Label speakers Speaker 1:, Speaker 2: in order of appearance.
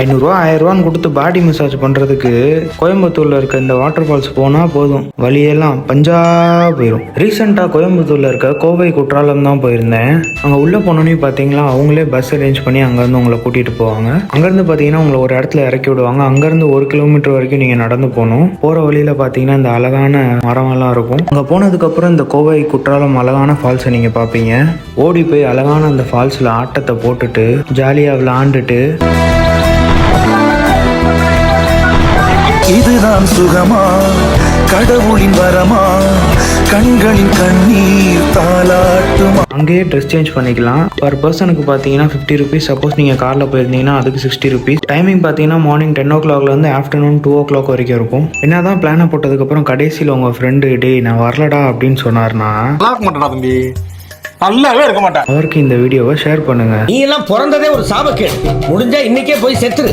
Speaker 1: 500 1000 கொடுத்து body massage பண்றதுக்கு கோயம்புத்தூர்ல இருக்க இந்த வாட்டர் ஃபால்ஸ் போனா போதும், வழியெல்லாம் பஞ்சா போயிடும். ரீசெண்டா கோயம்புத்தூர்ல இருக்க கோவை குற்றாலம் தான் போயிருந்தேன். அங்க உள்ள போனோன்னே பாத்தீங்களா அவங்களே பஸ் அரேஞ்ச் பண்ணி அங்கிருந்து உங்களை கூட்டிட்டு போவாங்க. அங்கிருந்து பாத்தீங்கன்னா உங்களை ஒரு இடத்துல இறக்கி விடுவாங்க. அங்கிருந்து 1 கிலோமீட்டர் வரைக்கும் நீங்க நடந்து போகணும். போற வழியில பாத்தீங்கன்னா இந்த அழகான மரம் எல்லாம் இருக்கும். அங்க போனதுக்கு அப்புறம் இந்த கோவை குற்றாலம் அழகான ஃபால்ஸை நீங்க பாப்பீங்க. ஓடி போய் அழகான அந்த ஃபால்ஸ்ல ஆட்டத்தை போட்டுட்டு ஜாலியா விளையாண்டுட்டு
Speaker 2: இதுதான் சுகமா, கடவுளின் வரமா, கண்களின் கண்ணீர் தாலாட்டுமா.
Speaker 1: அங்கேயே ட்ரெஸ் சேஞ்ச் பண்ணிக்கலாம். பர் பர்சனுக்கு பார்த்தீங்கன்னா 50 ருபீஸ். சப்போஸ் நீங்கள் காரில் போயிருந்தீங்கன்னா அதுக்கு 60 ருபீஸ். டைமிங் பார்த்தீங்கன்னா மார்னிங் 10 o'clockலேருந்து ஆஃப்டர்நூன் 2 o'clock வரைக்கும் இருக்கும். என்னதான் பிளானை போட்டதுக்கப்புறம் கடைசியில் உங்கள் ஃப்ரெண்டு டே நான் வரலடா அப்படின்னு சொன்னார்னா
Speaker 3: நல்லாவே இருக்க மாட்டேன்.
Speaker 1: அவருக்கு இந்த வீடியோவை ஷேர் பண்ணுங்க.
Speaker 4: நீ எல்லாம் பிறந்ததே ஒரு சாபக்கேடு. முடிஞ்சா இன்னைக்கே போய் செத்துரு.